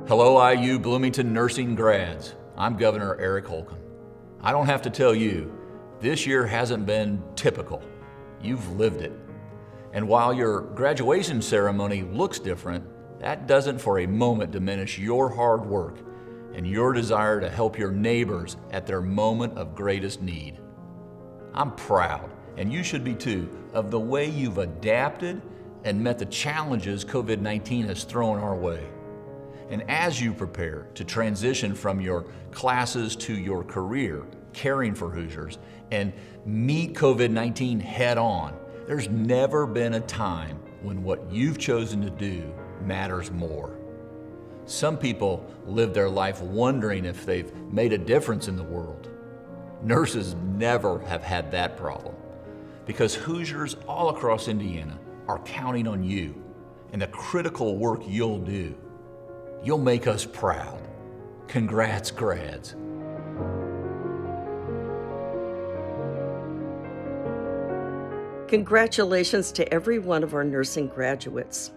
Hello, IU Bloomington nursing grads. I'm Governor Eric Holcomb. I don't have to tell you, this year hasn't been typical. You've lived it. And while your graduation ceremony looks different, that doesn't for a moment diminish your hard work and your desire to help your neighbors at their moment of greatest need. I'm proud, and you should be too, of the way you've adapted and met the challenges COVID-19 has thrown our way. And as you prepare to transition from your classes to your career, caring for Hoosiers, and meet COVID-19 head on, there's never been a time when what you've chosen to do matters more. Some people live their life wondering if they've made a difference in the world. Nurses never have had that problem because Hoosiers all across Indiana are counting on you and the critical work you'll do. You'll make us proud. Congrats, grads. Congratulations to every one of our nursing graduates.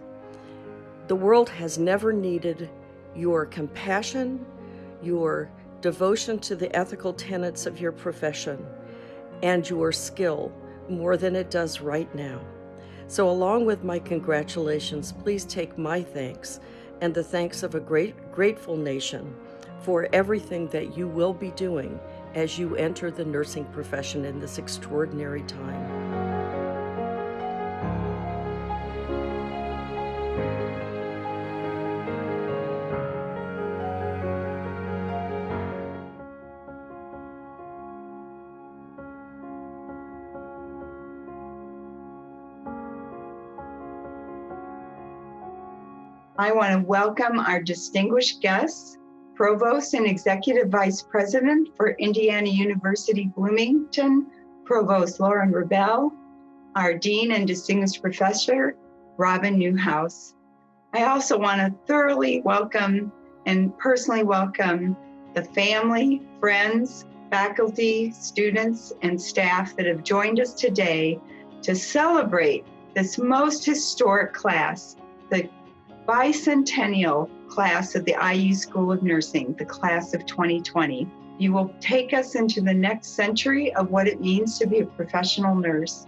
The world has never needed your compassion, your devotion to the ethical tenets of your profession, and your skill more than it does right now. So along with my congratulations, please take my thanks and the thanks of a grateful nation for everything that you will be doing as you enter the nursing profession in this extraordinary time. I want to welcome our distinguished guests, Provost and Executive Vice President for Indiana University Bloomington, Provost Lauren Rebel, our Dean and Distinguished Professor, Robin Newhouse. I also want to thoroughly welcome and personally welcome the family, friends, faculty, students, and staff that have joined us today to celebrate this most historic class, the bicentennial class of the IU School of Nursing, the class of 2020. You will take us into the next century of what it means to be a professional nurse.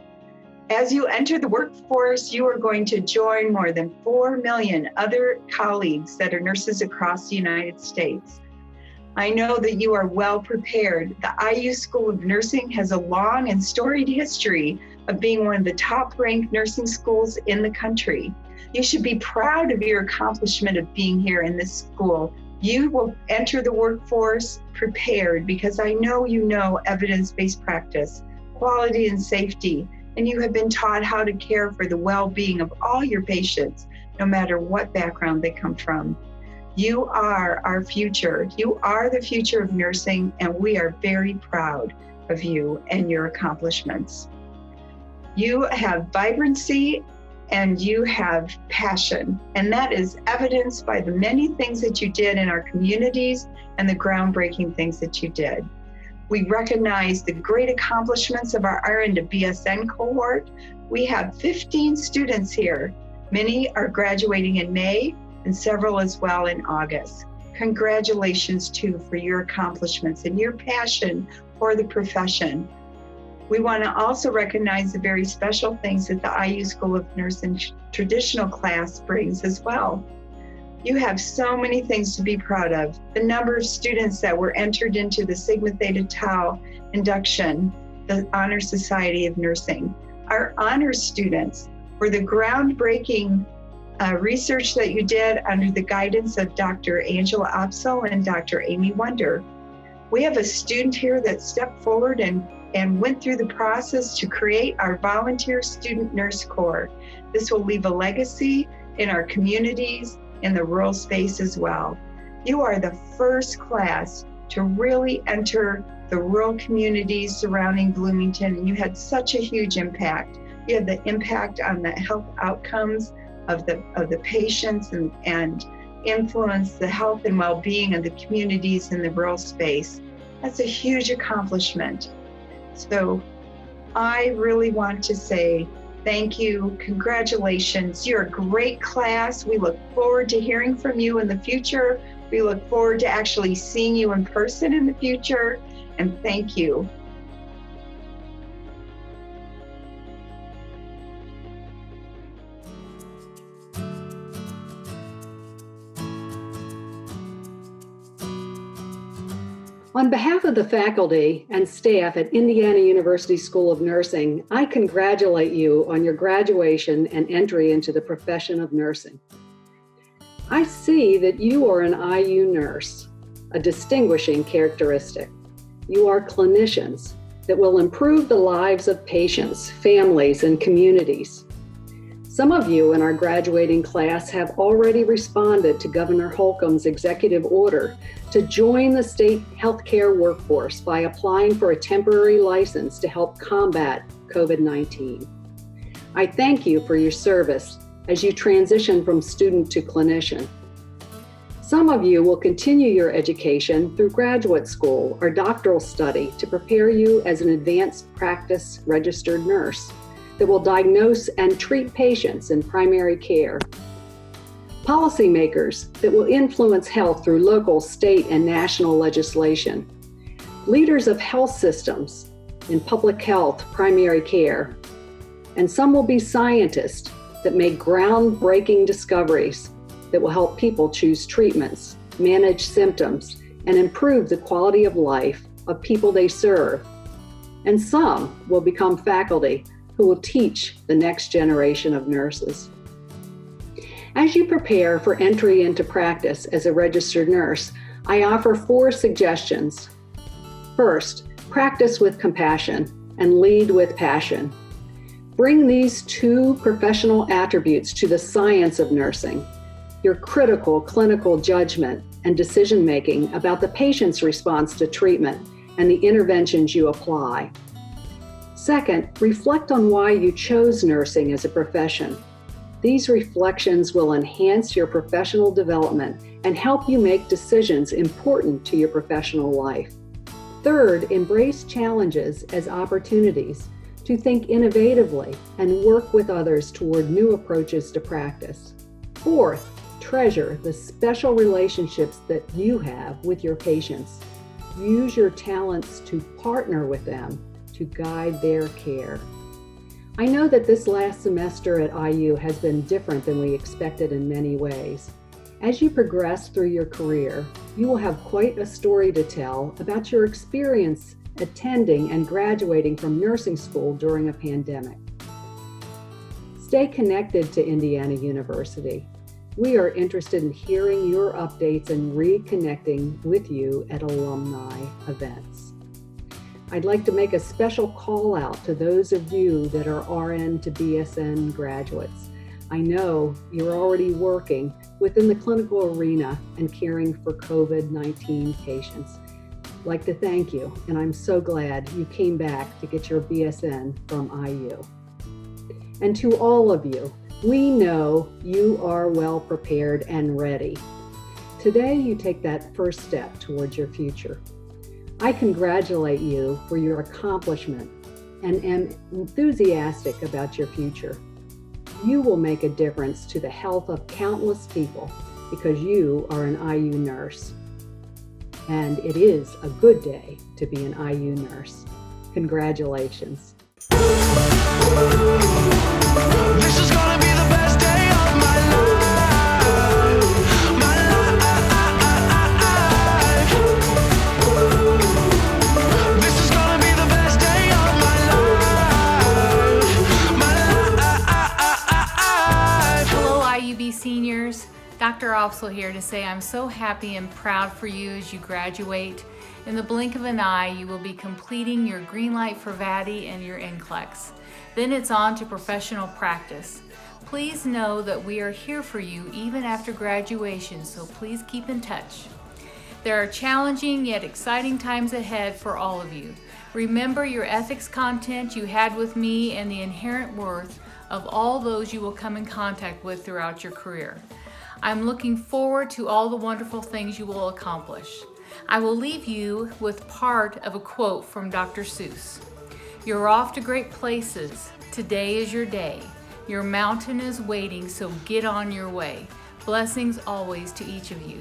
As you enter the workforce, you are going to join more than 4 million other colleagues that are nurses across the United States. I know that you are well prepared. The IU School of Nursing has a long and storied history of being one of the top-ranked nursing schools in the country. You should be proud of your accomplishment of being here in this school. You will enter the workforce prepared because I know you know evidence-based practice, quality and safety, and you have been taught how to care for the well-being of all your patients, no matter what background they come from. You are our future. You are the future of nursing, and we are very proud of you and your accomplishments. You have vibrancy and you have passion, and that is evidenced by the many things that you did in our communities and the groundbreaking things that you did. We recognize the great accomplishments of our RN to BSN cohort. We have 15 students here. Many are graduating in May and several as well in August. Congratulations too for your accomplishments and your passion for the profession. We want to also recognize the very special things that the IU School of Nursing traditional class brings as well. You have so many things to be proud of. The number of students that were entered into the Sigma Theta Tau induction, the Honor Society of Nursing. Our honors students for the groundbreaking research that you did under the guidance of Dr. Angela Opsel and Dr. Amy Wonder. We have a student here that stepped forward and went through the process to create our volunteer student nurse corps. This will leave a legacy in our communities, in the rural space as well. You are the first class to really enter the rural communities surrounding Bloomington, and you had such a huge impact. You had the impact on the health outcomes of the patients and influence the health and well-being of the communities in the rural space. That's a huge accomplishment. So I really want to say thank you, congratulations. You're a great class. We look forward to hearing from you in the future. We look forward to actually seeing you in person in the future, and thank you. On behalf of the faculty and staff at Indiana University School of Nursing, I congratulate you on your graduation and entry into the profession of nursing. I see that you are an IU nurse, a distinguishing characteristic. You are clinicians that will improve the lives of patients, families, and communities. Some of you in our graduating class have already responded to Governor Holcomb's executive order to join the state healthcare workforce by applying for a temporary license to help combat COVID-19. I thank you for your service as you transition from student to clinician. Some of you will continue your education through graduate school or doctoral study to prepare you as an advanced practice registered nurse that will diagnose and treat patients in primary care. Policymakers that will influence health through local, state, and national legislation. Leaders of health systems in public health, primary care. And some will be scientists that make groundbreaking discoveries that will help people choose treatments, manage symptoms, and improve the quality of life of people they serve. And some will become faculty who will teach the next generation of nurses. As you prepare for entry into practice as a registered nurse, I offer 4 suggestions. First, practice with compassion and lead with passion. Bring these 2 professional attributes to the science of nursing, your critical clinical judgment and decision-making about the patient's response to treatment and the interventions you apply. Second, reflect on why you chose nursing as a profession. These reflections will enhance your professional development and help you make decisions important to your professional life. Third, embrace challenges as opportunities to think innovatively and work with others toward new approaches to practice. Fourth, treasure the special relationships that you have with your patients. Use your talents to partner with them to guide their care. I know that this last semester at IU has been different than we expected in many ways. As you progress through your career, you will have quite a story to tell about your experience attending and graduating from nursing school during a pandemic. Stay connected to Indiana University. We are interested in hearing your updates and reconnecting with you at alumni events. I'd like to make a special call out to those of you that are RN to BSN graduates. I know you're already working within the clinical arena and caring for COVID-19 patients. I'd like to thank you, and I'm so glad you came back to get your BSN from IU. And to all of you, we know you are well prepared and ready. Today, you take that first step towards your future. I congratulate you for your accomplishment and am enthusiastic about your future. You will make a difference to the health of countless people because you are an IU nurse. And it is a good day to be an IU nurse. Congratulations. This is gonna be the best day of my life. seniors, Dr. Opsel here to say I'm so happy and proud for you as you graduate. In the blink of an eye, you will be completing your Green Light for VADI and your NCLEX. Then it's on to professional practice. Please know that we are here for you even after graduation, so please keep in touch. There are challenging yet exciting times ahead for all of you. Remember your ethics content you had with me and the inherent worth of all those you will come in contact with throughout your career. I'm looking forward to all the wonderful things you will accomplish. I will leave you with part of a quote from Dr. Seuss. You're off to great places. Today is your day. Your mountain is waiting, so get on your way. Blessings always to each of you.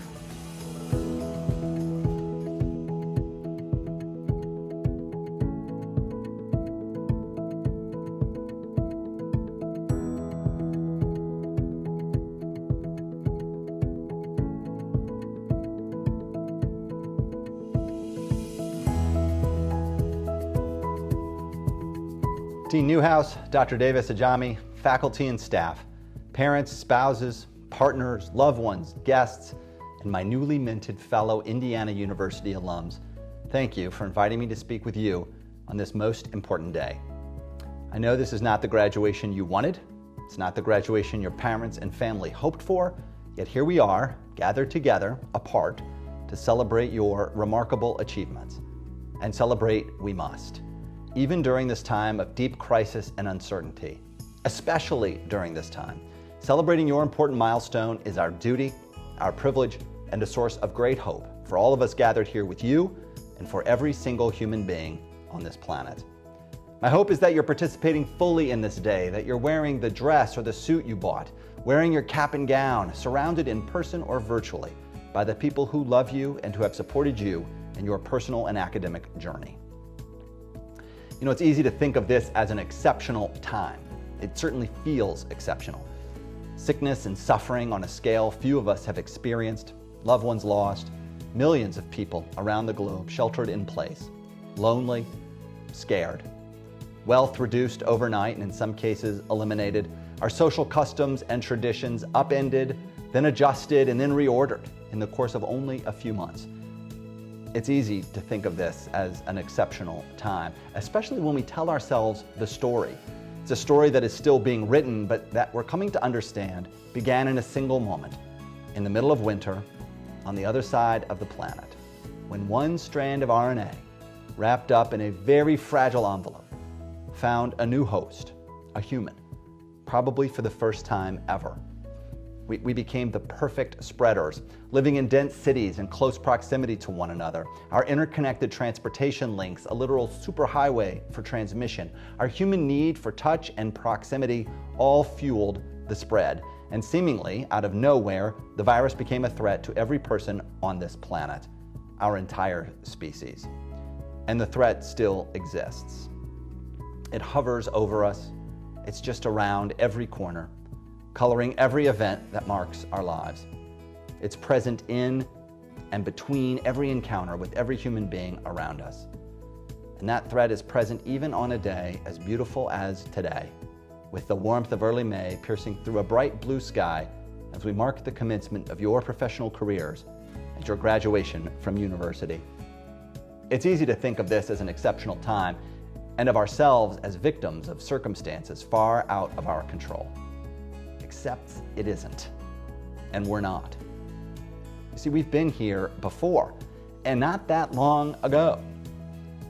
Dean Newhouse, Dr. Davis Ajami, faculty and staff, parents, spouses, partners, loved ones, guests, and my newly minted fellow Indiana University alums, thank you for inviting me to speak with you on this most important day. I know this is not the graduation you wanted. It's not the graduation your parents and family hoped for, yet here we are, gathered together, apart, to celebrate your remarkable achievements. And celebrate we must. Even during this time of deep crisis and uncertainty, especially during this time, celebrating your important milestone is our duty, our privilege, and a source of great hope for all of us gathered here with you and for every single human being on this planet. My hope is that you're participating fully in this day, that you're wearing the dress or the suit you bought, wearing your cap and gown, surrounded in person or virtually by the people who love you and who have supported you in your personal and academic journey. You know, it's easy to think of this as an exceptional time. It certainly feels exceptional. Sickness and suffering on a scale few of us have experienced, loved ones lost, millions of people around the globe sheltered in place, lonely, scared, wealth reduced overnight and in some cases eliminated, our social customs and traditions upended, then adjusted and then reordered in the course of only a few months. It's easy to think of this as an exceptional time, especially when we tell ourselves the story. It's a story that is still being written, but that we're coming to understand began in a single moment, in the middle of winter, on the other side of the planet, when one strand of RNA, wrapped up in a very fragile envelope, found a new host, a human, probably for the first time ever. We became the perfect spreaders, living in dense cities in close proximity to one another. Our interconnected transportation links, a literal superhighway for transmission. Our human need for touch and proximity all fueled the spread. And seemingly, out of nowhere, the virus became a threat to every person on this planet, our entire species. And the threat still exists. It hovers over us. It's just around every corner, coloring every event that marks our lives. It's present in and between every encounter with every human being around us. And that threat is present even on a day as beautiful as today, with the warmth of early May piercing through a bright blue sky as we mark the commencement of your professional careers and your graduation from university. It's easy to think of this as an exceptional time and of ourselves as victims of circumstances far out of our control. Except it isn't, and we're not. You see, we've been here before, and not that long ago.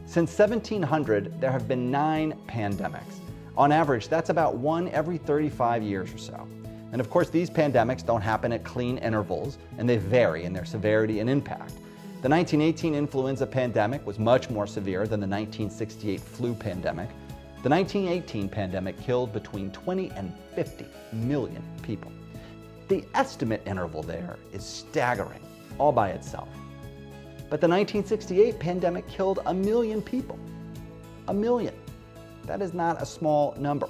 Since 1700, there have been 9 pandemics. On average, that's about 1 every 35 years or so. And of course, these pandemics don't happen at clean intervals, and they vary in their severity and impact. The 1918 influenza pandemic was much more severe than the 1968 flu pandemic. The 1918 pandemic killed between 20 and 50 million people. The estimate interval there is staggering, all by itself. But the 1968 pandemic killed 1 million people. 1 million. That is not a small number.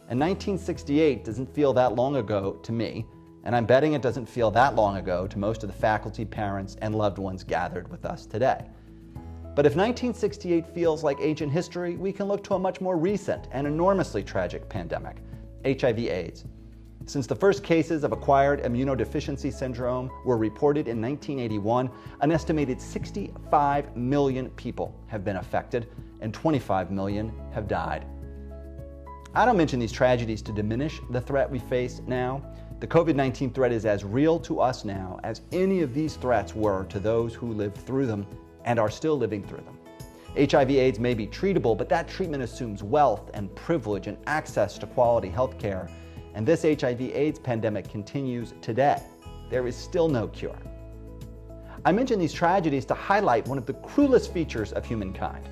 And 1968 doesn't feel that long ago to me, and I'm betting it doesn't feel that long ago to most of the faculty, parents, and loved ones gathered with us today. But if 1968 feels like ancient history, we can look to a much more recent and enormously tragic pandemic, HIV/AIDS. Since the first cases of acquired immunodeficiency syndrome were reported in 1981, an estimated 65 million people have been affected and 25 million have died. I don't mention these tragedies to diminish the threat we face now. The COVID-19 threat is as real to us now as any of these threats were to those who lived through them and are still living through them. HIV/AIDS may be treatable, but that treatment assumes wealth and privilege and access to quality health care. And this HIV/AIDS pandemic continues today. There is still no cure. I mention these tragedies to highlight one of the cruelest features of humankind,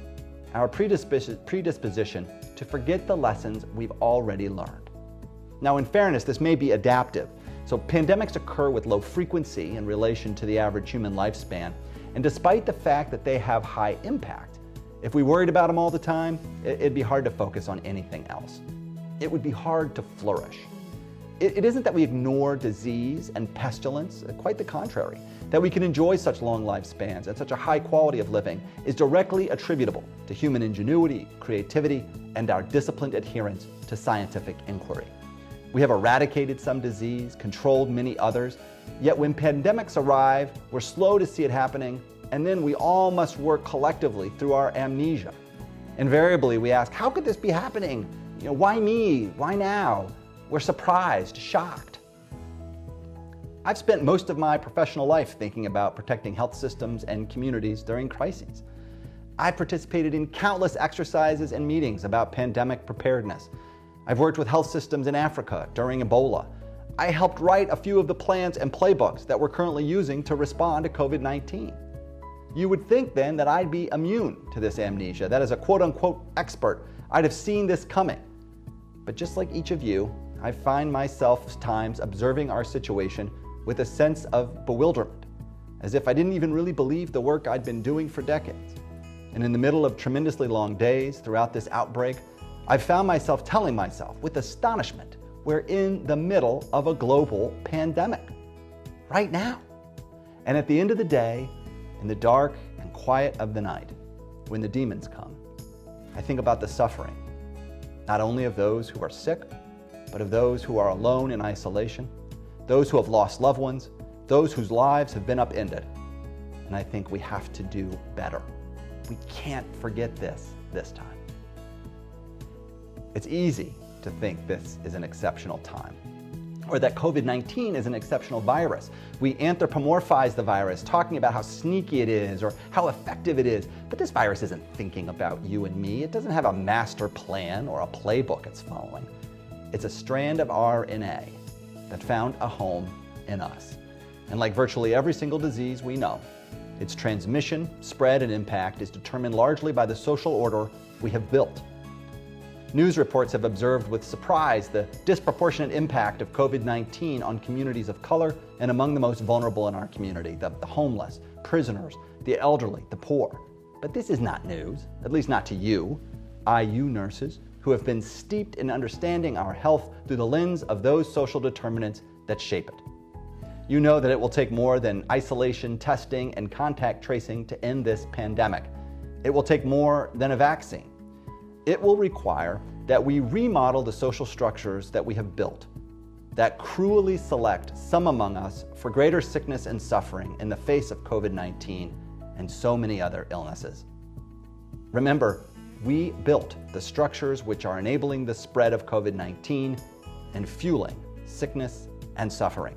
our predisposition to forget the lessons we've already learned. Now, in fairness, this may be adaptive. So pandemics occur with low frequency in relation to the average human lifespan. And despite the fact that they have high impact, if we worried about them all the time, it'd be hard to focus on anything else. It would be hard to flourish. It isn't that we ignore disease and pestilence, quite the contrary. That we can enjoy such long lifespans and such a high quality of living is directly attributable to human ingenuity, creativity, and our disciplined adherence to scientific inquiry. We have eradicated some disease, controlled many others, yet when pandemics arrive, we're slow to see it happening, and then we all must work collectively through our amnesia. Invariably, we ask, how could this be happening? Why me? Why now? We're surprised, shocked. I've spent most of my professional life thinking about protecting health systems and communities during crises. I've participated in countless exercises and meetings about pandemic preparedness. I've worked with health systems in Africa during Ebola. I helped write a few of the plans and playbooks that we're currently using to respond to COVID-19. You would think then that I'd be immune to this amnesia, that as a quote-unquote expert, I'd have seen this coming. But just like each of you, I find myself times observing our situation with a sense of bewilderment, as if I didn't even really believe the work I'd been doing for decades. And in the middle of tremendously long days throughout this outbreak, I've found myself telling myself with astonishment, we're in the middle of a global pandemic, right now. And at the end of the day, in the dark and quiet of the night, when the demons come, I think about the suffering, not only of those who are sick, but of those who are alone in isolation, those who have lost loved ones, those whose lives have been upended. And I think we have to do better. We can't forget this time. It's easy to think this is an exceptional time, or that COVID-19 is an exceptional virus. We anthropomorphize the virus, talking about how sneaky it is or how effective it is. But this virus isn't thinking about you and me. It doesn't have a master plan or a playbook it's following. It's a strand of RNA that found a home in us. And like virtually every single disease we know, its transmission, spread, and impact is determined largely by the social order we have built. News reports have observed with surprise the disproportionate impact of COVID-19 on communities of color and among the most vulnerable in our community, the homeless, prisoners, the elderly, the poor. But this is not news, at least not to you, IU nurses, who have been steeped in understanding our health through the lens of those social determinants that shape it. You know that it will take more than isolation, testing, and contact tracing to end this pandemic. It will take more than a vaccine. It will require that we remodel the social structures that we have built, that cruelly select some among us for greater sickness and suffering in the face of COVID-19 and so many other illnesses. Remember, we built the structures which are enabling the spread of COVID-19 and fueling sickness and suffering.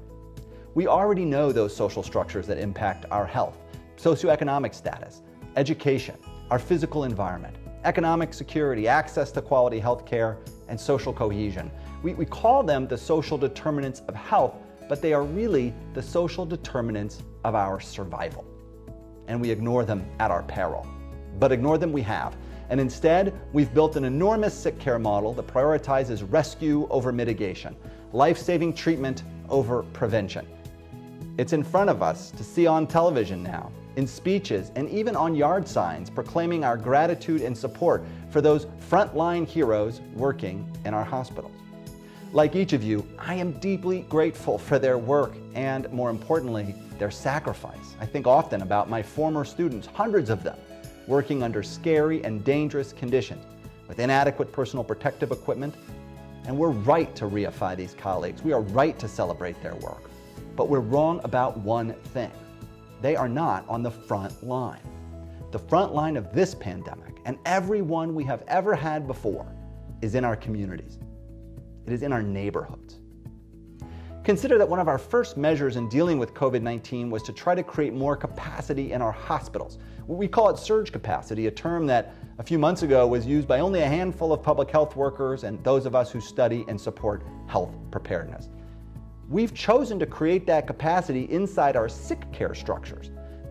We already know those social structures that impact our health, socioeconomic status, education, our physical environment, economic security, access to quality health care, and social cohesion. We call them the social determinants of health, but they are really the social determinants of our survival. And we ignore them at our peril. But ignore them we have. And instead, we've built an enormous sick care model that prioritizes rescue over mitigation, life-saving treatment over prevention. It's in front of us to see on television now, in speeches, and even on yard signs proclaiming our gratitude and support for those frontline heroes working in our hospitals. Like each of you, I am deeply grateful for their work and, more importantly, their sacrifice. I think often about my former students, hundreds of them, working under scary and dangerous conditions with inadequate personal protective equipment And we're right to reify these colleagues. We are right to celebrate their work. But we're wrong about one thing. They are not on the front line. The front line of this pandemic, and every one we have ever had before, is in our communities. It is in our neighborhoods. Consider that one of our first measures in dealing with COVID-19 was to try to create more capacity in our hospitals. We call it surge capacity, a term that a few months ago was used by only a handful of public health workers and those of us who study and support health preparedness. We've chosen to create that capacity inside our sick care structures,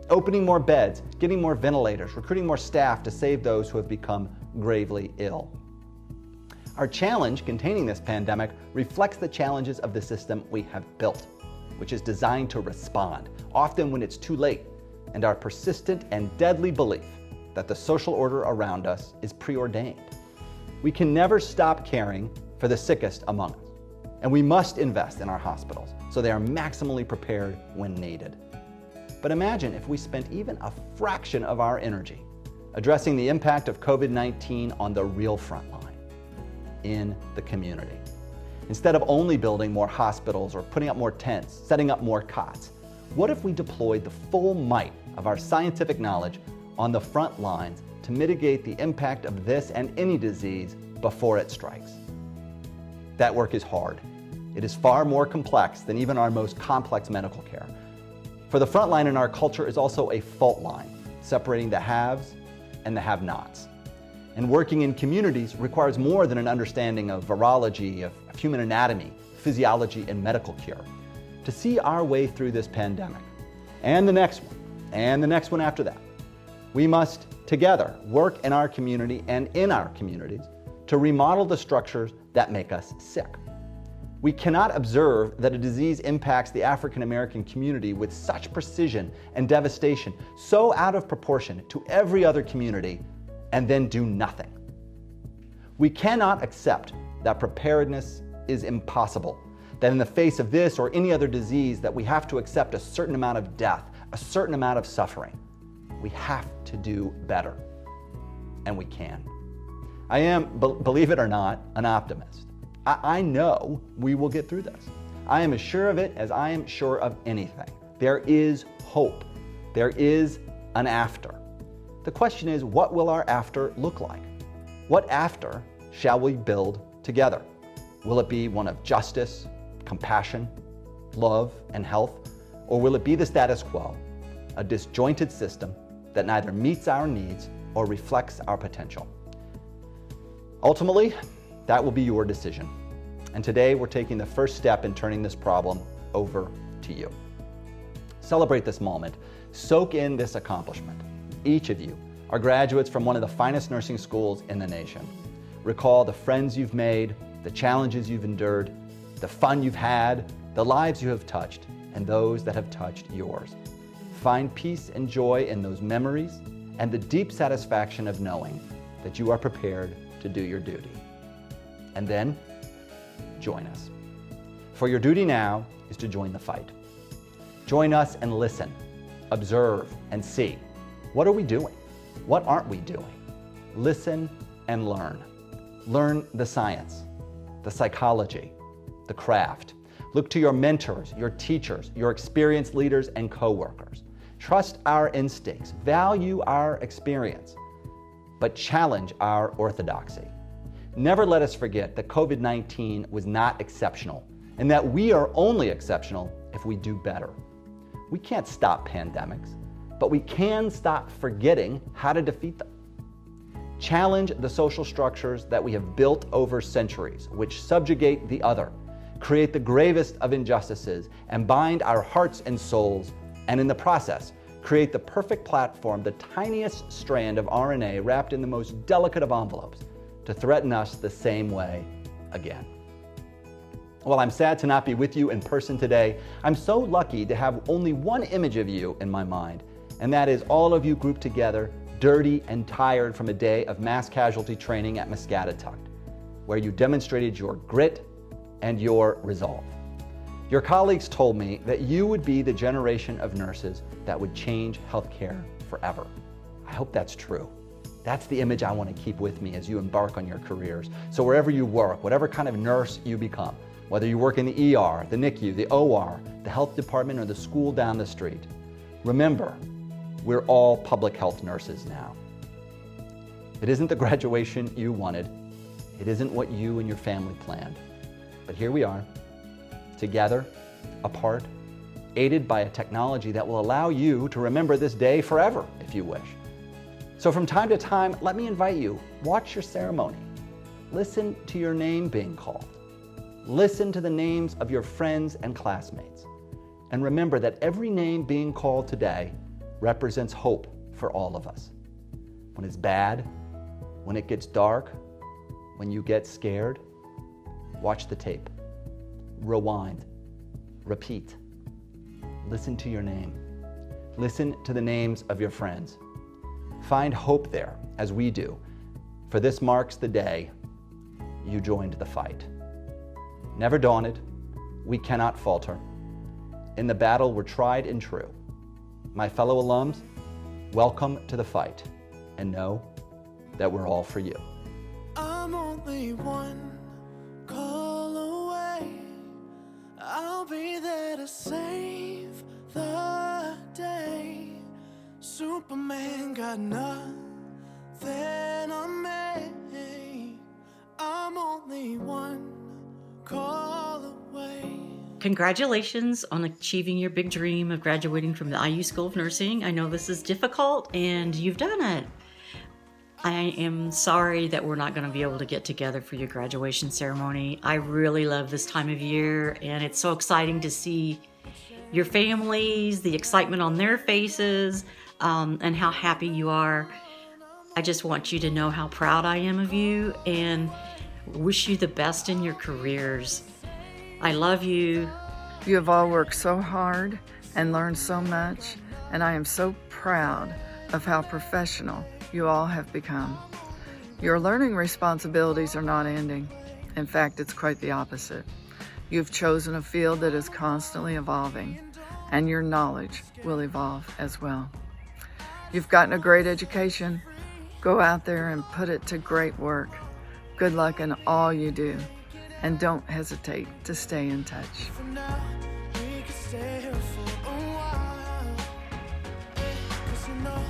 opening more beds, getting more ventilators, recruiting more staff to save those who have become gravely ill. Our challenge containing this pandemic reflects the challenges of the system we have built, which is designed to respond, often when it's too late, and our persistent and deadly belief that the social order around us is preordained. We can never stop caring for the sickest among us, and we must invest in our hospitals so they are maximally prepared when needed. But imagine if we spent even a fraction of our energy addressing the impact of COVID-19 on the real front line, in the community. Instead of only building more hospitals or putting up more tents, setting up more cots, what if we deployed the full might of our scientific knowledge on the front lines to mitigate the impact of this and any disease before it strikes? That work is hard. It is far more complex than even our most complex medical care. For the front line in our culture is also a fault line, separating the haves and the have-nots. And working in communities requires more than an understanding of virology, of human anatomy, physiology, and medical care. To see our way through this pandemic, and the next one, and the next one after that, we must together work in our community and in our communities to remodel the structures that make us sick. We cannot observe that a disease impacts the African American community with such precision and devastation, so out of proportion to every other community, and then do nothing. We cannot accept that preparedness is impossible, that in the face of this or any other disease that we have to accept a certain amount of death, a certain amount of suffering. We have to do better, and we can. I am, believe it or not, an optimist. I know we will get through this. I am as sure of it as I am sure of anything. There is hope. There is an after. The question is, what will our after look like? What after shall we build together? Will it be one of justice, compassion, love, and health? Or will it be the status quo, a disjointed system that neither meets our needs or reflects our potential? Ultimately, that will be your decision. And today we're taking the first step in turning this problem over to you. Celebrate this moment. Soak in this accomplishment. Each of you are graduates from one of the finest nursing schools in the nation. Recall the friends you've made, the challenges you've endured, the fun you've had, the lives you have touched, and those that have touched yours. Find peace and joy in those memories and the deep satisfaction of knowing that you are prepared to do your duty. And then, join us. For your duty now is to join the fight. Join us and listen, observe, and see. What are we doing? What aren't we doing? Listen and learn. Learn the science, the psychology, the craft. Look to your mentors, your teachers, your experienced leaders and coworkers. Trust our instincts, value our experience, but challenge our orthodoxy. Never let us forget that COVID-19 was not exceptional and that we are only exceptional if we do better. We can't stop pandemics, but we can stop forgetting how to defeat them. Challenge the social structures that we have built over centuries, which subjugate the other, create the gravest of injustices, and bind our hearts and souls, and in the process, create the perfect platform, the tiniest strand of RNA wrapped in the most delicate of envelopes, to threaten us the same way again. While I'm sad to not be with you in person today, I'm so lucky to have only one image of you in my mind, and that is all of you grouped together, dirty and tired from a day of mass casualty training at Muscatatuck, where you demonstrated your grit and your resolve. Your colleagues told me that you would be the generation of nurses that would change healthcare forever. I hope that's true. That's the image I want to keep with me as you embark on your careers. So wherever you work, whatever kind of nurse you become, whether you work in the ER, the NICU, the OR, the health department, or the school down the street, remember, we're all public health nurses now. It isn't the graduation you wanted. It isn't what you and your family planned. But here we are, together, apart, aided by a technology that will allow you to remember this day forever, if you wish. So from time to time, let me invite you, watch your ceremony. Listen to your name being called. Listen to the names of your friends and classmates. And remember that every name being called today represents hope for all of us. When it's bad, when it gets dark, when you get scared, watch the tape. Rewind. Repeat. Listen to your name. Listen to the names of your friends. Find hope there, as we do, for this marks the day you joined the fight. Never daunted, we cannot falter. In the battle, we're tried and true. My fellow alums, welcome to the fight, and know that we're all for you. I'm only one call away. I'll be there to save the day. Superman got nothing on me. I'm only one call away. Congratulations on achieving your big dream of graduating from the IU School of Nursing. I know this is difficult and you've done it. I am sorry that we're not going to be able to get together for your graduation ceremony. I really love this time of year, and it's so exciting to see your families, the excitement on their faces, and how happy you are. I just want you to know how proud I am of you and wish you the best in your careers. I love you. You have all worked so hard and learned so much, and I am so proud of how professional you all have become. Your learning responsibilities are not ending. In fact, it's quite the opposite. You've chosen a field that is constantly evolving, and your knowledge will evolve as well. You've gotten a great education. Go out there and put it to great work. Good luck in all you do, and don't hesitate to stay in touch. For now, we can stay here for a while. 'Cause you know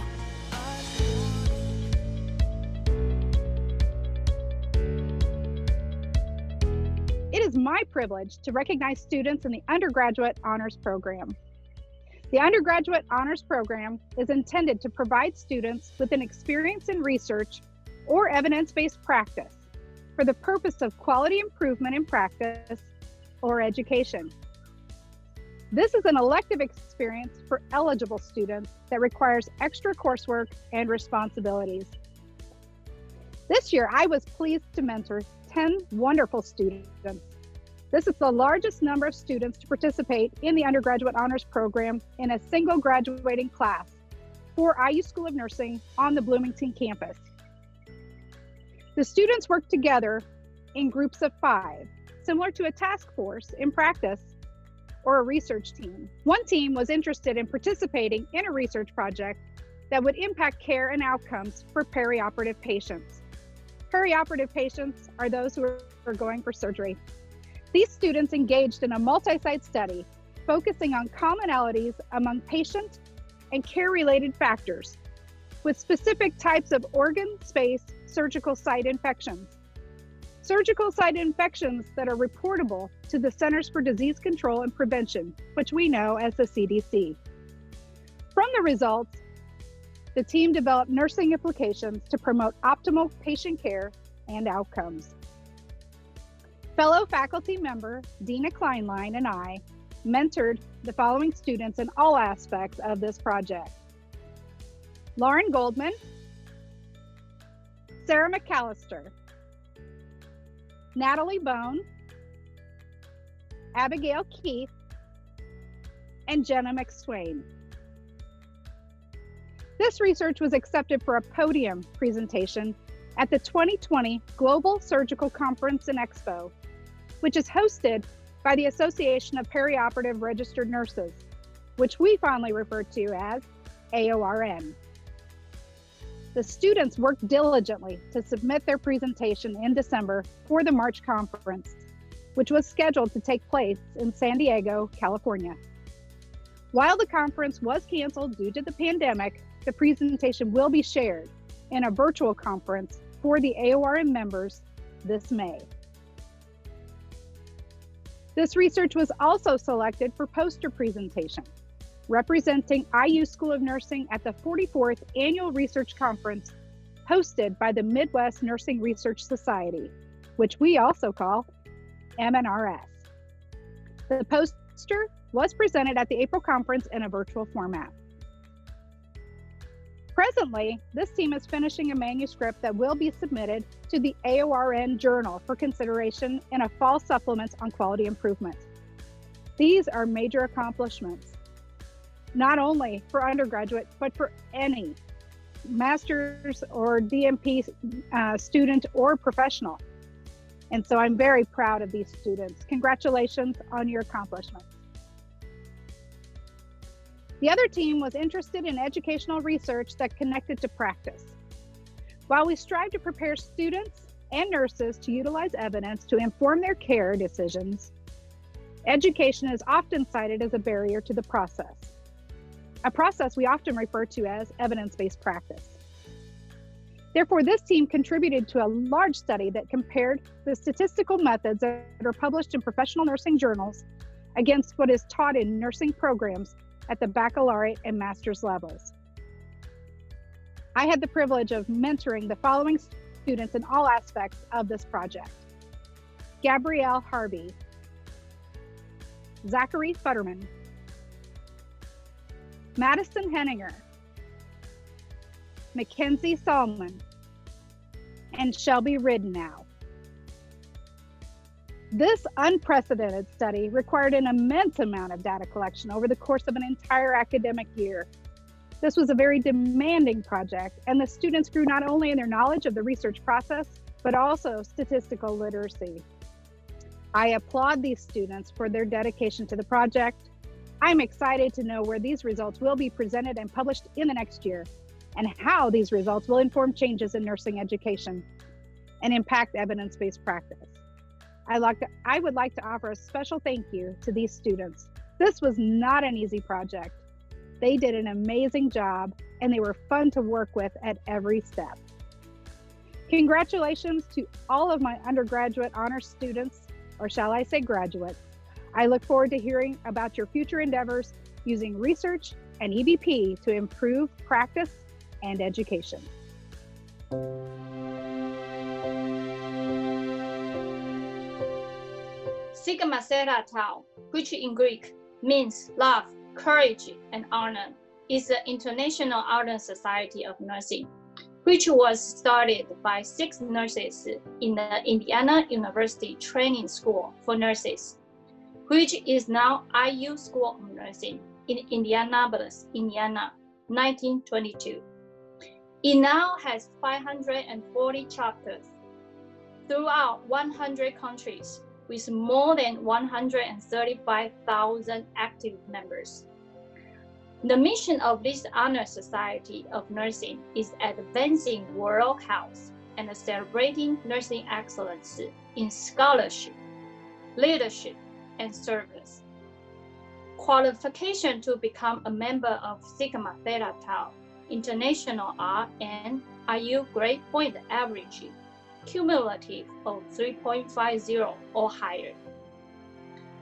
It is my privilege to recognize students in the Undergraduate Honors Program. The Undergraduate Honors Program is intended to provide students with an experience in research or evidence-based practice for the purpose of quality improvement in practice or education. This is an elective experience for eligible students that requires extra coursework and responsibilities. This year, I was pleased to mentor 10 wonderful students. This is the largest number of students to participate in the Undergraduate Honors Program in a single graduating class for IU School of Nursing on the Bloomington campus. The students worked together in groups of 5, similar to a task force in practice or a research team. One team was interested in participating in a research project that would impact care and outcomes for perioperative patients. Perioperative patients are those who are going for surgery. These students engaged in a multi-site study focusing on commonalities among patient and care-related factors with specific types of organ, space, surgical site infections. Surgical site infections that are reportable to the Centers for Disease Control and Prevention, which we know as the CDC. From the results, the team developed nursing applications to promote optimal patient care and outcomes. Fellow faculty member Dina Kleinlein and I mentored the following students in all aspects of this project: Lauren Goldman, Sarah McAllister, Natalie Bone, Abigail Keith, and Jenna McSwain. This research was accepted for a podium presentation at the 2020 Global Surgical Conference and Expo, which is hosted by the Association of Perioperative Registered Nurses, which we fondly refer to as AORN. The students worked diligently to submit their presentation in December for the March conference, which was scheduled to take place in San Diego, California. While the conference was canceled due to the pandemic, the presentation will be shared in a virtual conference for the AORN members this May. This research was also selected for poster presentation, representing IU School of Nursing at the 44th Annual Research Conference hosted by the Midwest Nursing Research Society, which we also call MNRS. The poster was presented at the April conference in a virtual format. Presently, this team is finishing a manuscript that will be submitted to the AORN Journal for consideration in a fall supplement on quality improvement. These are major accomplishments, not only for undergraduate, but for any master's or DNP student or professional. And so I'm very proud of these students. Congratulations on your accomplishments. The other team was interested in educational research that connected to practice. While we strive to prepare students and nurses to utilize evidence to inform their care decisions, education is often cited as a barrier to the process, a process we often refer to as evidence-based practice. Therefore, this team contributed to a large study that compared the statistical methods that are published in professional nursing journals against what is taught in nursing programs at the baccalaureate and master's levels. I had the privilege of mentoring the following students in all aspects of this project: Gabrielle Harvey, Zachary Futterman, Madison Henninger, Mackenzie Solomon, and Shelby Ridenow. This unprecedented study required an immense amount of data collection over the course of an entire academic year. This was a very demanding project, and the students grew not only in their knowledge of the research process, but also statistical literacy. I applaud these students for their dedication to the project. I'm excited to know where these results will be presented and published in the next year, and how these results will inform changes in nursing education and impact evidence-based practice. I would like to offer a special thank you to these students. This was not an easy project. They did an amazing job, and they were fun to work with at every step. Congratulations to all of my undergraduate honors students, or shall I say graduates. I look forward to hearing about your future endeavors using research and EBP to improve practice and education. Sigma Theta Tau, which in Greek means love, courage, and honor, is the International Honor Society of Nursing, which was started by 6 nurses in the Indiana University Training School for Nurses, which is now IU School of Nursing in Indianapolis, Indiana, 1922. It now has 540 chapters throughout 100 countries, with more than 135,000 active members. The mission of this Honor Society of Nursing is advancing world health and celebrating nursing excellence in scholarship, leadership, and service. Qualification to become a member of Sigma Theta Tau International are an IU grade point average cumulative of 3.50 or higher.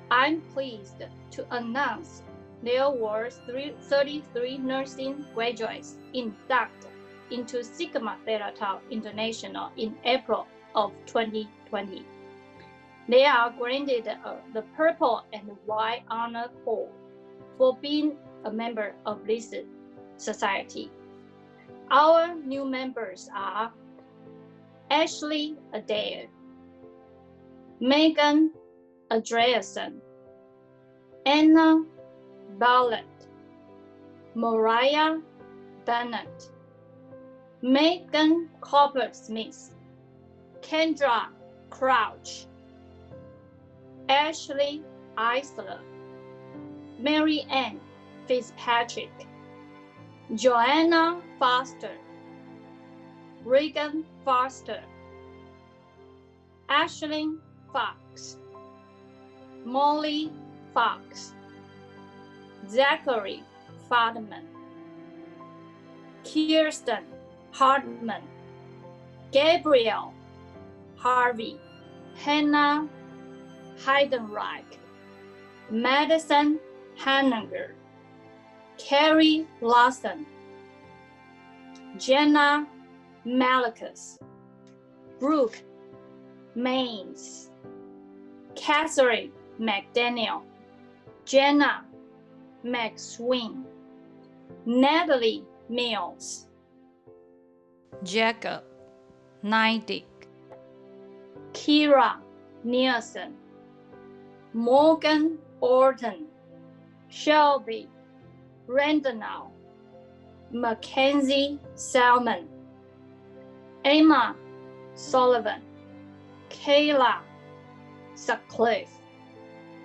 I'm pleased to announce there were 33 nursing graduates inducted into Sigma Theta Tau International in April of 2020. They are granted the Purple and White Honor Cord for being a member of this society. Our new members are Ashley Adair, Megan Andreasen, Anna Ballard, Mariah Bennett, Megan Copper-Smith, Kendra Crouch, Ashley Eisler, Mary Ann Fitzpatrick, Joanna Foster, Regan Foster, Ashlyn Fox, Molly Fox, Zachary Fadman, Kirsten Hartman, Gabriel Harvey, Hannah Heidenreich, Madison Hanninger, Carrie Lawson, Jenna Malakas, Brooke Maines, Catherine McDaniel, Jenna McSween, Natalie Mills, Jacob Neidig, Kira Nielsen, Morgan Orton, Shelby Randall, Mackenzie Salmon, Emma Sullivan, Kayla Sutcliffe,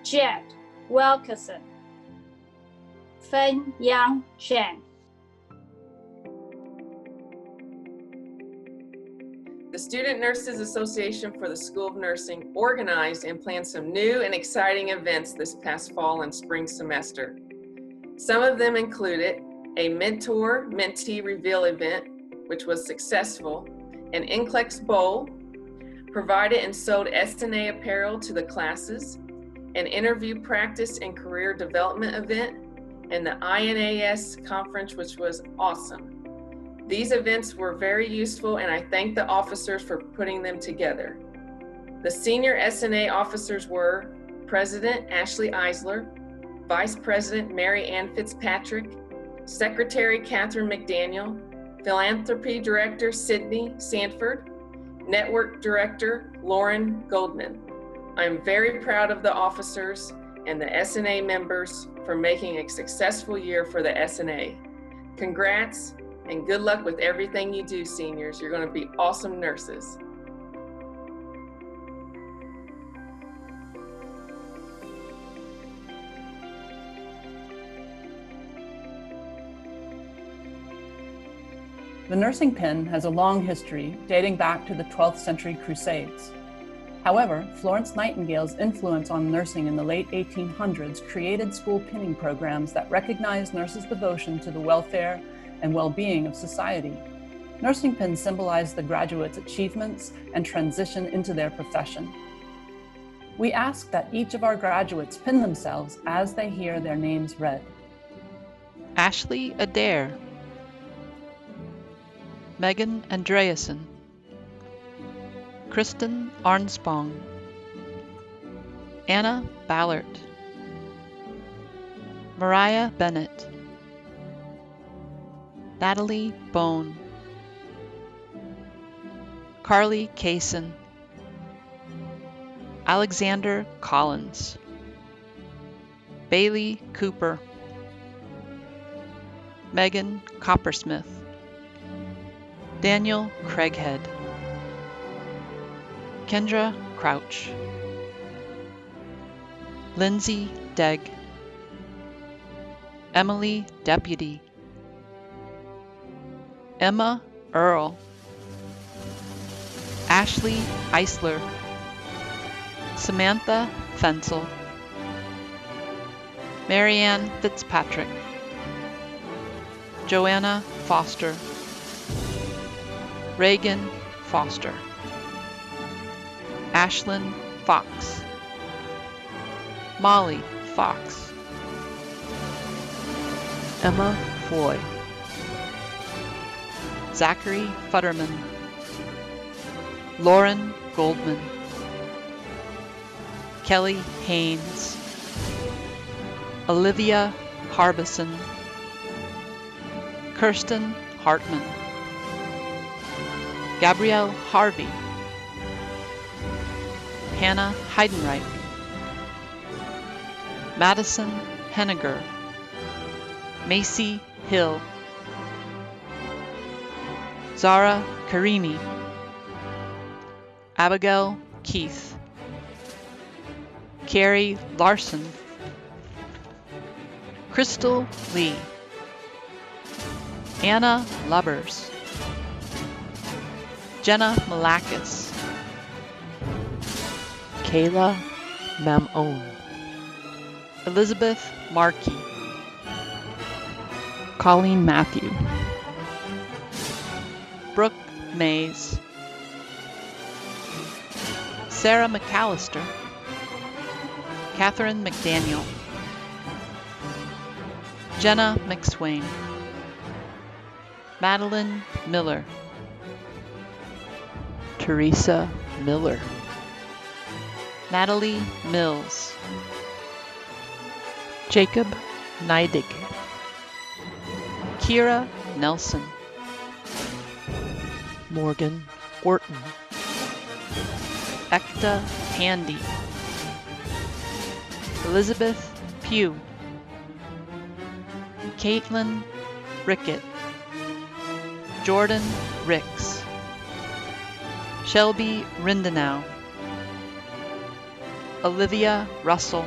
Jed Wilkerson, Fen Yang Shen. The Student Nurses Association for the School of Nursing organized and planned some new and exciting events this past fall and spring semester. Some of them included a mentor-mentee reveal event, which was successful, an NCLEX Bowl, provided and sold SNA apparel to the classes, an interview practice and career development event, and the INAS conference, which was awesome. These events were very useful, and I thank the officers for putting them together. The senior SNA officers were President Ashley Eisler, Vice President Mary Ann Fitzpatrick, Secretary Catherine McDaniel, Philanthropy Director Sydney Sanford, Network Director Lauren Goldman. I'm very proud of the officers and the SNA members for making a successful year for the SNA. Congrats and good luck with everything you do, seniors. You're going to be awesome nurses. The nursing pin has a long history dating back to the 12th century Crusades. However, Florence Nightingale's influence on nursing in the late 1800s created school pinning programs that recognized nurses' devotion to the welfare and well-being of society. Nursing pins symbolize the graduates' achievements and transition into their profession. We ask that each of our graduates pin themselves as they hear their names read. Ashley Adair, Megan Andreasen, Kristen Arnspong, Anna Ballard, Mariah Bennett, Natalie Bone, Carly Kaysen, Alexander Collins, Bailey Cooper, Megan Coppersmith, Daniel Craighead, Kendra Crouch, Lindsay Degg, Emily Deputy, Emma Earl, Ashley Eisler, Samantha Fensel, Marianne Fitzpatrick, Joanna Foster, Reagan Foster, Ashlyn Fox, Molly Fox, Emma Foy, Zachary Futterman, Lauren Goldman, Kelly Haynes, Olivia Harbison, Kirsten Hartman, Gabrielle Harvey, Hannah Heidenreich, Madison Henniger, Macy Hill, Zara Karimi, Abigail Keith, Carrie Larson, Crystal Lee, Anna Lubbers, Jenna Malakis, Kayla Mamon, Elizabeth Markey, Colleen Matthew, Brooke Mays, Sarah McAllister, Catherine McDaniel, Jenna McSwain, Madeline Miller, Teresa Miller, Natalie Mills, Jacob Neidig, Kira Nelson, Morgan Orton, Ekta Handy, Elizabeth Pugh, Caitlin Rickett, Jordan Ricks, Shelby Rindenau, Olivia Russell,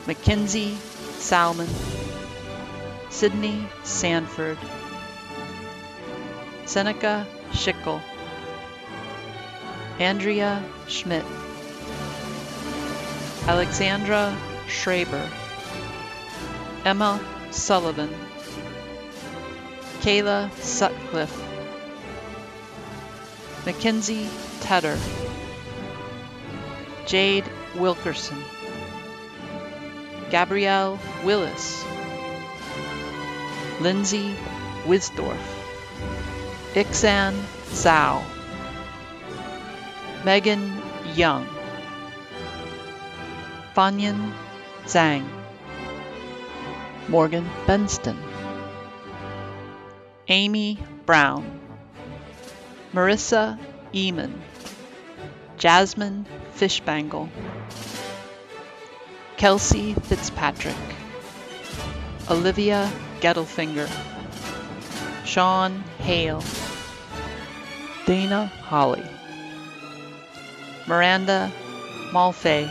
Mackenzie Salmon, Sydney Sanford, Seneca Schickel, Andrea Schmidt, Alexandra Schraber, Emma Sullivan, Kayla Sutcliffe, Mackenzie Tedder, Jade Wilkerson, Gabrielle Willis, Lindsay Wisdorf, Ixan Zhao, Megan Young, Fanyan Zhang, Morgan Benston, Amy Brown, Marissa Eamon, Jasmine Fishbangle, Kelsey Fitzpatrick, Olivia Gettelfinger, Sean Hale, Dana Holly, Miranda Malfay,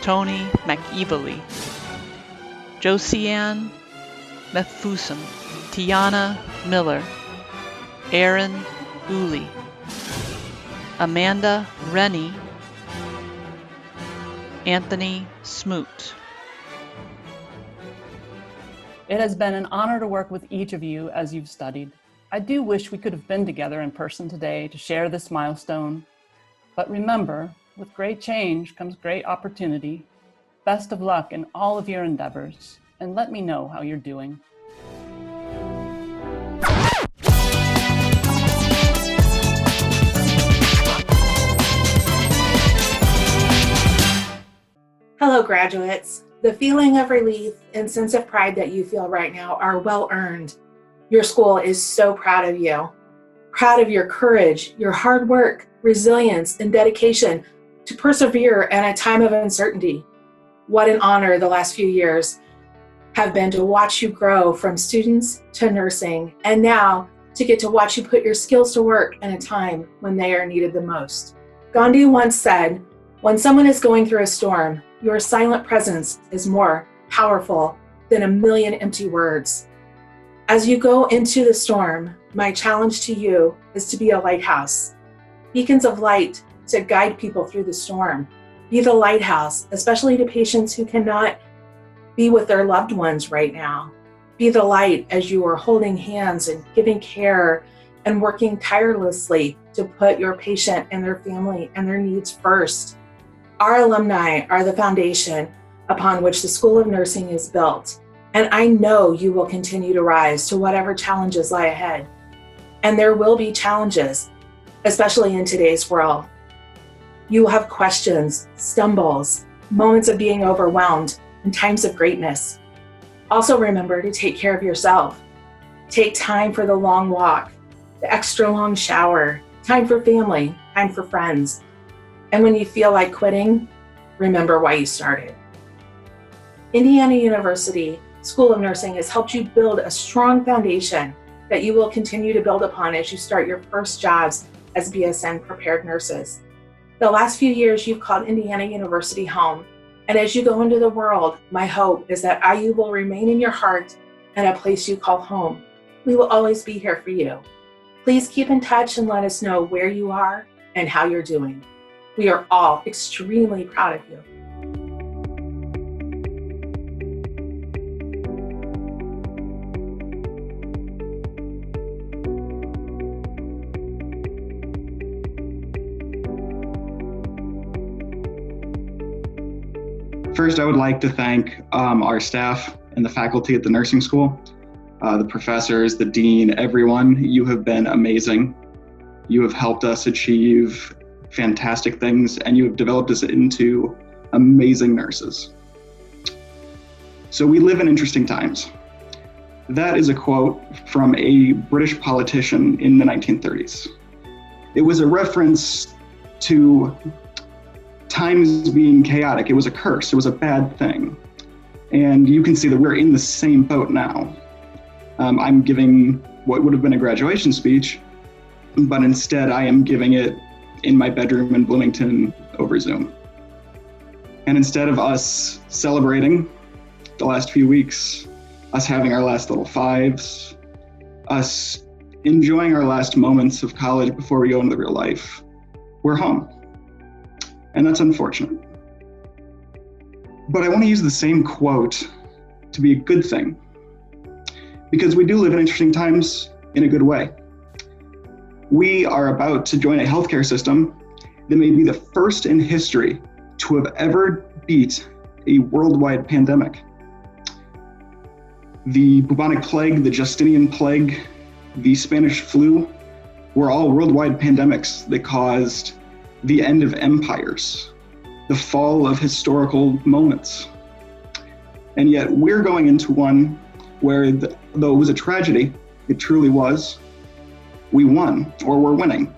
Tony McEvely, Josiane Mefusum, Tiana Miller, Aaron Uli, Amanda Rennie, Anthony Smoot. It has been an honor to work with each of you as you've studied. I do wish we could have been together in person today to share this milestone. But remember, with great change comes great opportunity. Best of luck in all of your endeavors, and let me know how you're doing. Hello, graduates. The feeling of relief and sense of pride that you feel right now are well earned. Your school is so proud of you. Proud of your courage, your hard work, resilience, and dedication to persevere in a time of uncertainty. What an honor the last few years have been to watch you grow from students to nursing, and now to get to watch you put your skills to work in a time when they are needed the most. Gandhi once said, "When someone is going through a storm, your silent presence is more powerful than a million empty words." As you go into the storm, my challenge to you is to be a lighthouse, beacons of light to guide people through the storm. Be the lighthouse, especially to patients who cannot be with their loved ones right now. Be the light as you are holding hands and giving care and working tirelessly to put your patient and their family and their needs first. Our alumni are the foundation upon which the School of Nursing is built, and I know you will continue to rise to whatever challenges lie ahead. And there will be challenges, especially in today's world. You will have questions, stumbles, moments of being overwhelmed, and times of greatness. Also remember to take care of yourself. Take time for the long walk, the extra long shower, time for family, time for friends. And when you feel like quitting, remember why you started. Indiana University School of Nursing has helped you build a strong foundation that you will continue to build upon as you start your first jobs as BSN prepared nurses. The last few years, you've called Indiana University home. And as you go into the world, my hope is that IU will remain in your heart and a place you call home. We will always be here for you. Please keep in touch and let us know where you are and how you're doing. We are all extremely proud of you. First, I would like to thank our staff and the faculty at the nursing school, the professors, the dean, everyone. You have been amazing. You have helped us achieve fantastic things, and you have developed us into amazing nurses. So we live in interesting times. That is a quote from a British politician in the 1930s. It was a reference to times being chaotic. It was a curse. It was a bad thing. And you can see that we're in the same boat now. I'm giving what would have been a graduation speech, but instead I am giving it in my bedroom in Bloomington over Zoom. And instead of us celebrating the last few weeks, us having our last little fives, us enjoying our last moments of college before we go into the real life, we're home. And that's unfortunate. But I want to use the same quote to be a good thing, because we do live in interesting times in a good way. We are about to join a healthcare system that may be the first in history to have ever beat a worldwide pandemic. The bubonic plague, the Justinian plague, the Spanish flu were all worldwide pandemics that caused the end of empires, the fall of historical moments. And yet we're going into one where, though it was a tragedy, it truly was, we won, or we're winning.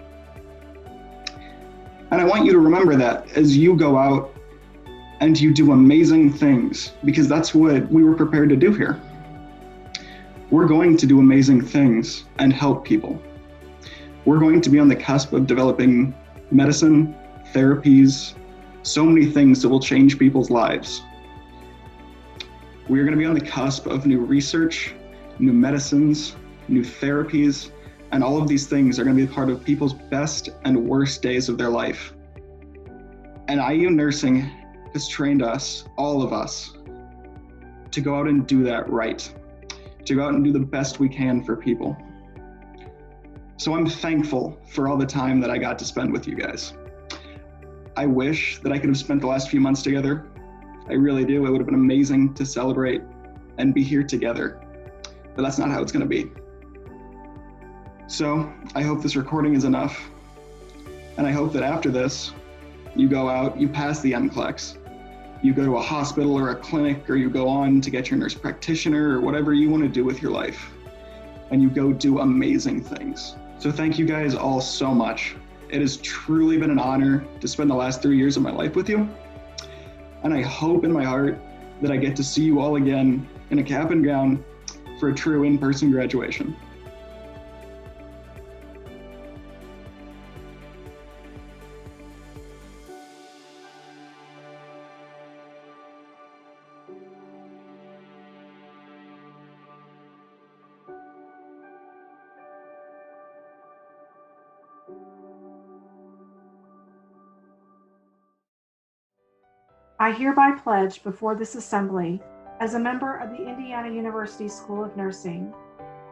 And I want you to remember that as you go out and you do amazing things, because that's what we were prepared to do here. We're going to do amazing things and help people. We're going to be on the cusp of developing medicine, therapies, so many things that will change people's lives. We're going to be on the cusp of new research, new medicines, new therapies, and all of these things are going to be part of people's best and worst days of their life. And IU Nursing has trained us, all of us, to go out and do that right, to go out and do the best we can for people. So I'm thankful for all the time that I got to spend with you guys. I wish that I could have spent the last few months together. I really do. It would have been amazing to celebrate and be here together, but that's not how it's going to be. So I hope this recording is enough. And I hope that after this, you go out, you pass the NCLEX, you go to a hospital or a clinic, or you go on to get your nurse practitioner or whatever you want to do with your life, and you go do amazing things. So thank you guys all so much. It has truly been an honor to spend the last 3 years of my life with you. And I hope in my heart that I get to see you all again in a cap and gown for a true in-person graduation. I hereby pledge before this assembly, as a member of the Indiana University School of Nursing,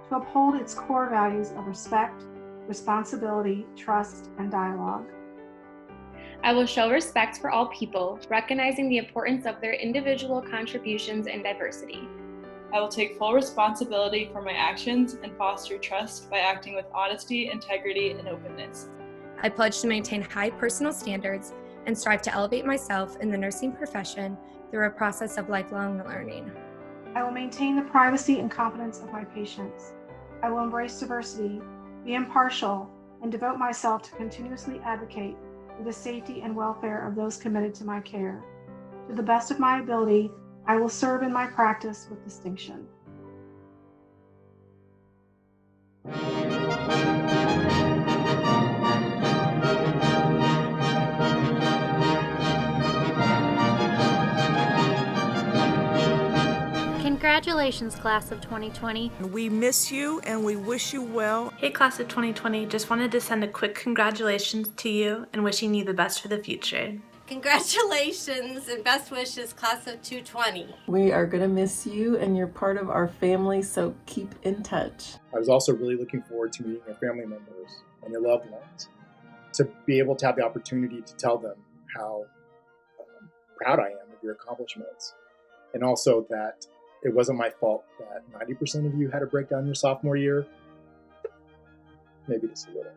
to uphold its core values of respect, responsibility, trust, and dialogue. I will show respect for all people, recognizing the importance of their individual contributions and diversity. I will take full responsibility for my actions and foster trust by acting with honesty, integrity, and openness. I pledge to maintain high personal standards and strive to elevate myself in the nursing profession through a process of lifelong learning. I will maintain the privacy and confidence of my patients. I will embrace diversity, be impartial, and devote myself to continuously advocate for the safety and welfare of those committed to my care. To the best of my ability, I will serve in my practice with distinction. Congratulations, class of 2020. We miss you and we wish you well. Hey, class of 2020, just wanted to send a quick congratulations to you and wishing you the best for the future. Congratulations and best wishes, class of 220. We are going to miss you and you're part of our family, so keep in touch. I was also really looking forward to meeting your family members and your loved ones, to be able to have the opportunity to tell them how proud I am of your accomplishments, and also that it wasn't my fault that 90% of you had a breakdown your sophomore year. Maybe just a little.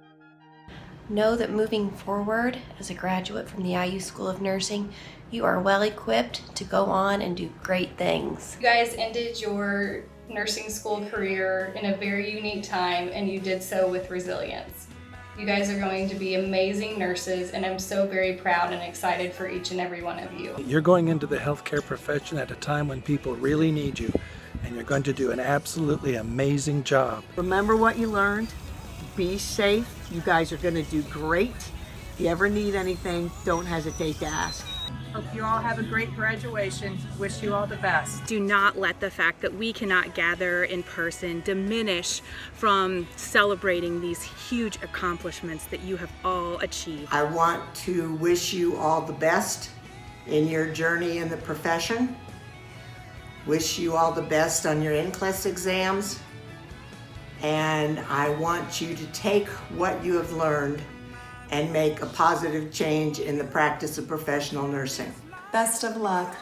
Know that moving forward as a graduate from the IU School of Nursing, you are well equipped to go on and do great things. You guys ended your nursing school career in a very unique time, and you did so with resilience. You guys are going to be amazing nurses, and I'm so very proud and excited for each and every one of you. You're going into the healthcare profession at a time when people really need you, and you're going to do an absolutely amazing job. Remember what you learned. Be safe. You guys are going to do great. If you ever need anything, don't hesitate to ask. Hope you all have a great graduation. Wish you all the best. Do not let the fact that we cannot gather in person diminish from celebrating these huge accomplishments that you have all achieved. I want to wish you all the best in your journey in the profession. Wish you all the best on your NCLEX exams. And I want you to take what you have learned and make a positive change in the practice of professional nursing. Best of luck.